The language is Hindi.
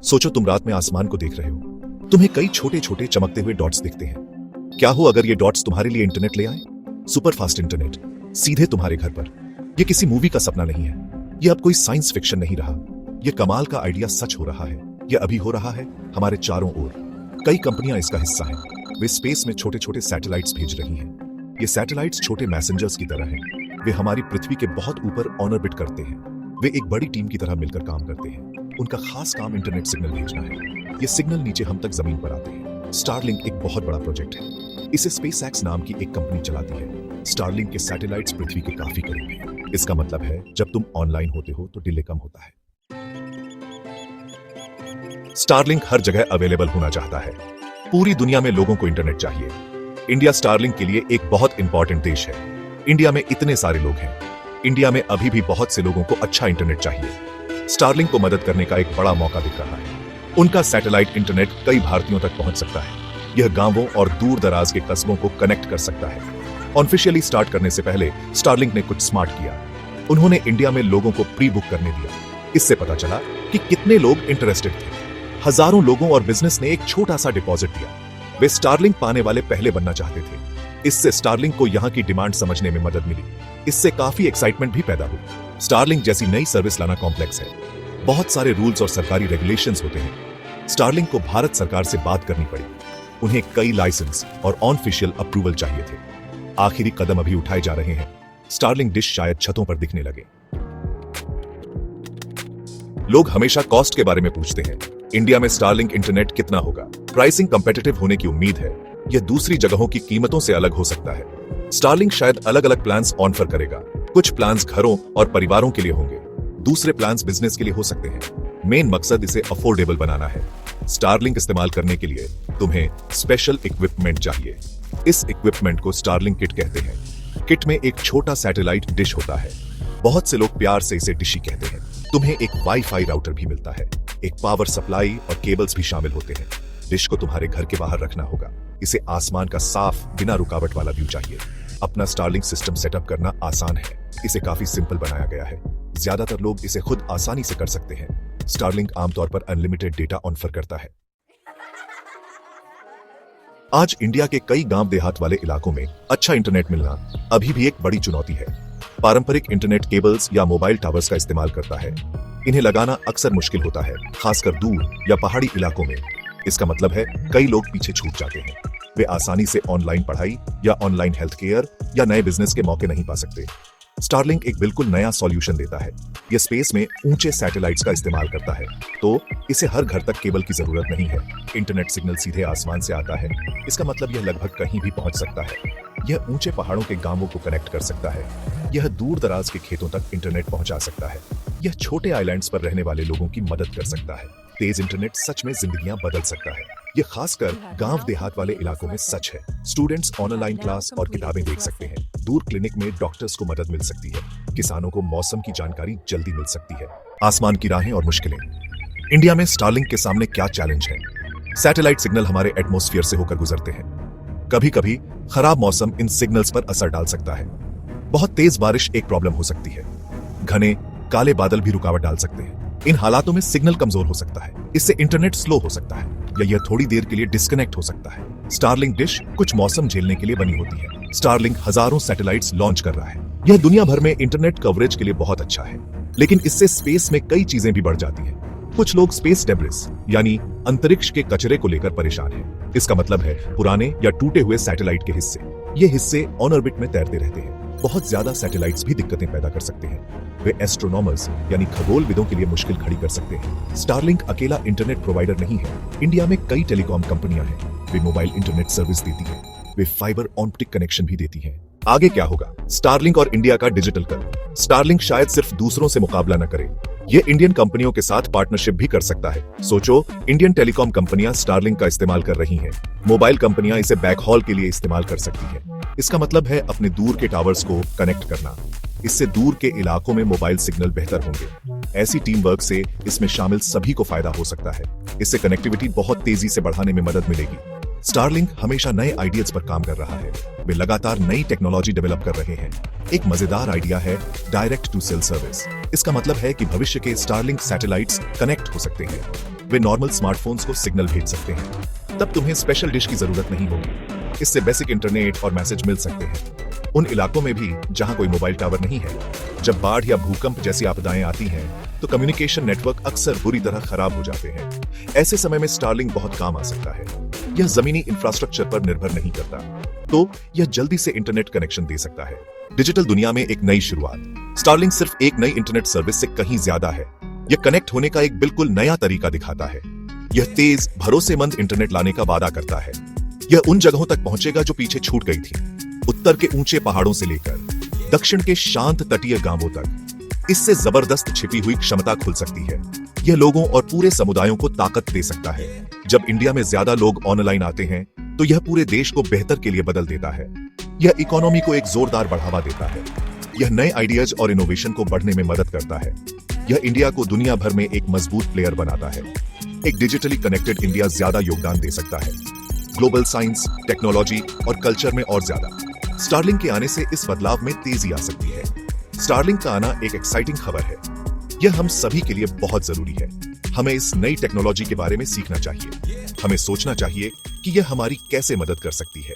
सोचो तुम रात में आसमान को देख रहे हो, तुम्हें कई छोटे छोटे चमकते हुए डॉट्स दिखते हैं। क्या हो अगर ये डॉट्स तुम्हारे लिए इंटरनेट ले आए? सुपर फास्ट इंटरनेट सीधे तुम्हारे घर पर। ये किसी मूवी का सपना नहीं है, ये अब कोई साइंस फिक्शन नहीं रहा। ये कमाल का आइडिया सच हो रहा है। ये अभी हो रहा है हमारे चारों ओर। कई कंपनियां इसका हिस्सा हैं। वे स्पेस में छोटे छोटे सैटेलाइट्स भेज रही हैं। ये सैटेलाइट्स छोटे मैसेंजर्स की तरह हैं। वे हमारी पृथ्वी के बहुत ऊपर ऑर्बिट करते हैं। वे एक बड़ी टीम की तरह मिलकर काम करते हैं। उनका खास काम इंटरनेट सिग्नल भेजना है। ये सिग्नल नीचे हम तक जमीन पर आते हैं। स्टारलिंक एक बहुत बड़ा प्रोजेक्ट है। इसे स्पेसएक्स नाम की एक कंपनी चलाती है। स्टारलिंक के सैटेलाइट्स पृथ्वी के काफी करीब हैं। इसका मतलब है जब तुम ऑनलाइन होते हो तो डिले कम होता है। स्टारलिंक हर जगह अवेलेबल होना चाहता है। पूरी दुनिया में लोगों को इंटरनेट चाहिए। इंडिया स्टारलिंक के लिए एक बहुत इंपॉर्टेंट देश है। इंडिया में इतने सारे लोग हैं। इंडिया में अभी भी बहुत से लोगों को अच्छा इंटरनेट चाहिए। स्टारलिंक को मदद करने का एक बड़ा मौका दिख रहा है। उनका सैटेलाइट इंटरनेट कई भारतीयों तक पहुंच सकता है। यह गांवों और दूर दराज के कस्बों को कनेक्ट कर सकता है। ऑफिशियली स्टार्ट करने से पहले स्टारलिंक ने कुछ स्मार्ट किया। उन्होंने इंडिया में लोगों को प्री बुक करने दिया। इससे पता चला कि कितने लोग इंटरेस्टेड थे। हजारों लोगों और बिजनेस ने एक छोटा सा डिपॉजिट दिया। वे स्टारलिंक पाने वाले पहले बनना चाहते थे। इससे स्टारलिंक को यहाँ की डिमांड समझने में मदद मिली। इससे काफी एक्साइटमेंट भी पैदा हुई। स्टारलिंक जैसी नई सर्विस लाना कॉम्प्लेक्स है। बहुत सारे रूल्स और सरकारी रेगुलेशंस होते हैं। स्टारलिंक को भारत सरकार से बात करनी पड़ी। उन्हें कई लाइसेंस और ऑफिशियल अप्रूवल चाहिए थे। आखिरी कदम अभी उठाए जा रहे हैं। स्टारलिंक डिश शायद छतों पर दिखने लगे। लोग हमेशा कॉस्ट के बारे में पूछते हैं। इंडिया में स्टारलिंक इंटरनेट कितना होगा? प्राइसिंग कंपेटिटिव होने की उम्मीद है। यह दूसरी जगहों की कीमतों से अलग हो सकता है। स्टारलिंक शायद अलग अलग प्लान्स ऑफर करेगा। कुछ प्लान्स घरों और परिवारों के लिए होंगे, दूसरे प्लान्स बिजनेस के लिए हो सकते हैं। मेन मकसद इसे अफोर्डेबल बनाना है। स्टारलिंक इस्तेमाल करने के लिए तुम्हें स्पेशल इक्विपमेंट चाहिए। इस इक्विपमेंट को स्टारलिंक किट कहते हैं। किट में एक छोटा सैटेलाइट डिश होता है। बहुत से लोग प्यार से इसे डिशी कहते हैं। तुम्हें एक वाईफाई राउटर भी मिलता है। एक पावर सप्लाई और केबल्स भी शामिल होते हैं। डिश को तुम्हारे घर के बाहर रखना होगा। इसे आसमान का साफ बिना रुकावट वाला व्यू चाहिए। अपना स्टारलिंक सिस्टम सेटअप करना आसान है। इसे काफी सिंपल बनाया गया है। ज्यादातर लोग इसे खुद आसानी से कर सकते हैं। स्टारलिंक आमतौर पर अनलिमिटेड डेटा ऑफर करता है। आज इंडिया के कई गांव देहात वाले इलाकों में अच्छा इंटरनेट मिलना अभी भी एक बड़ी चुनौती है। पारंपरिक इंटरनेट केबल्स या मोबाइल टावर्स का इस्तेमाल करता है। इन्हें लगाना अक्सर मुश्किल होता है, खासकर दूर या पहाड़ी इलाकों में। इसका मतलब है कई लोग पीछे छूट जाते हैं। वे आसानी से ऑनलाइन पढ़ाई या ऑनलाइन हेल्थ केयर या नए बिजनेस के मौके नहीं पा सकते। स्टारलिंक एक बिल्कुल नया सॉल्यूशन देता है। यह स्पेस में ऊंचे सैटेलाइट्स का इस्तेमाल करता है, तो इसे हर घर तक केबल की जरूरत नहीं है। इंटरनेट सिग्नल सीधे आसमान से आता है। इसका मतलब यह लगभग कहीं भी पहुंच सकता है। यह ऊंचे पहाड़ों के गांवों को कनेक्ट कर सकता है। यह दूर दराज के खेतों तक इंटरनेट पहुंचा सकता है। यह छोटे आइलैंड्स पर रहने वाले लोगों की मदद कर सकता है। तेज इंटरनेट सच में जिंदगियां बदल सकता है। यह खासकर गांव देहात वाले इलाकों में सच है। स्टूडेंट्स ऑनलाइन क्लास और किताबें देख सकते हैं। दूर क्लिनिक में डॉक्टर्स को मदद मिल सकती है। किसानों को मौसम की जानकारी जल्दी मिल सकती है। आसमान की राहें और मुश्किलें। इंडिया में स्टारलिंक के सामने क्या चैलेंज है? सैटेलाइट सिग्नल हमारे एटमॉस्फेयर से होकर गुजरते हैं। कभी कभी खराब मौसम इन सिग्नल्स पर असर डाल सकता है। बहुत तेज बारिश एक प्रॉब्लम हो सकती है। घने काले बादल भी रुकावट डाल सकते हैं। इन हालातों में सिग्नल कमजोर हो सकता है। इससे इंटरनेट स्लो हो सकता है या यह थोड़ी देर के लिए डिस्कनेक्ट हो सकता है। स्टारलिंक डिश कुछ मौसम झेलने के लिए बनी होती है। स्टारलिंक हजारों सैटेलाइट्स लॉन्च कर रहा है। यह दुनिया भर में इंटरनेट कवरेज के लिए बहुत अच्छा है, लेकिन इससे स्पेस में कई चीजें भी बढ़ जाती हैं। कुछ लोग स्पेस डेब्रिस यानी अंतरिक्ष के कचरे को लेकर परेशान हैं। इसका मतलब है पुराने या टूटे हुए सैटेलाइट के हिस्से। ये हिस्से ऑन ऑर्बिट में तैरते रहते हैं। बहुत ज्यादा सैटेलाइट्स भी दिक्कतें पैदा कर सकते हैं। वे एस्ट्रोनॉमर्स यानी खगोलविदों के लिए मुश्किल खड़ी कर सकते हैं। स्टारलिंक अकेला इंटरनेट प्रोवाइडर नहीं है। इंडिया में कई टेलीकॉम कंपनियां हैं। वे मोबाइल इंटरनेट सर्विस देती हैं। वे फाइबर ऑप्टिक कनेक्शन भी देती हैं। आगे क्या होगा? स्टारलिंक और इंडिया का डिजिटल कल। स्टारलिंक शायद सिर्फ दूसरों से मुकाबला न करे, ये इंडियन कंपनियों के साथ पार्टनरशिप भी कर सकता है। सोचो, इंडियन टेलीकॉम कंपनियां स्टारलिंक का इस्तेमाल कर रही हैं। मोबाइल कंपनियां इसे बैकहॉल के लिए इस्तेमाल कर सकती हैं। इसका मतलब है अपने दूर के टावर्स को कनेक्ट करना। इससे दूर के इलाकों में मोबाइल सिग्नल बेहतर होंगे। ऐसी टीम वर्क से इसमें शामिल सभी को फायदा हो सकता है। इससे कनेक्टिविटी बहुत तेजी से बढ़ाने में मदद मिलेगी। स्टारलिंक हमेशा नए आइडियाज पर काम कर रहा है। वे लगातार नई टेक्नोलॉजी डेवलप कर रहे हैं। एक मजेदार आइडिया है डायरेक्ट टू सेल सर्विस। इसका मतलब है कि भविष्य के स्टारलिंक सैटेलाइट्स कनेक्ट हो सकते हैं। वे नॉर्मल स्मार्टफोन्स को सिग्नल भेज सकते हैं। तब तुम्हें स्पेशल डिश की जरूरत नहीं होगी। इससे बेसिक इंटरनेट और मैसेज मिल सकते हैं। उन इलाकों में भी जहां कोई मोबाइल टावर नहीं है, जब बाढ़ या भूकंप जैसी आपदाएं आती हैं, तो कम्युनिकेशन नेटवर्क अक्सर बुरी तरह खराब हो जाते हैं। ऐसे समय में स्टारलिंक बहुत काम आ सकता है। यह जमीनी इंफ्रास्ट्रक्चर पर निर्भर नहीं करता, तो यह जल्दी से इंटरनेट कनेक्शन दे सकता है। डिजिटल दुनिया में एक नई शुरुआत। स्टारलिंक सिर्फ एक नई इंटरनेट सर्विस से कहीं ज्यादा है। यह कनेक्ट होने का एक बिल्कुल नया तरीका दिखाता है। यह तेज, भरोसेमंद इंटरनेट लाने का वादा करता है। यह उन जगहों तक पहुंचेगा जो पीछे छूट गई थी, उत्तर के ऊंचे पहाड़ों से लेकर दक्षिण के शांत तटीय गांवों तक। इससे जबरदस्त छिपी हुई क्षमता खुल सकती है। यह लोगों और पूरे समुदायों को ताकत दे सकता है। जब इंडिया में ज्यादा लोग ऑनलाइन आते हैं, तो यह पूरे देश को बेहतर के लिए बदल देता है। यह इकोनॉमी को एक जोरदार बढ़ावा देता है। यह नए आइडियाज और इनोवेशन को बढ़ने में मदद करता है। यह इंडिया को दुनिया भर में एक मजबूत प्लेयर बनाता है। एक डिजिटली कनेक्टेड इंडिया ज्यादा योगदान दे सकता है, ग्लोबल साइंस, टेक्नोलॉजी और कल्चर में और ज्यादा। स्टारलिंक के आने से इस बदलाव में तेजी आ सकती है। स्टारलिंक का आना एक एक्साइटिंग खबर है। यह हम सभी के लिए बहुत जरूरी है। हमें इस नई टेक्नोलॉजी के बारे में सीखना चाहिए। हमें सोचना चाहिए कि यह हमारी कैसे मदद कर सकती है।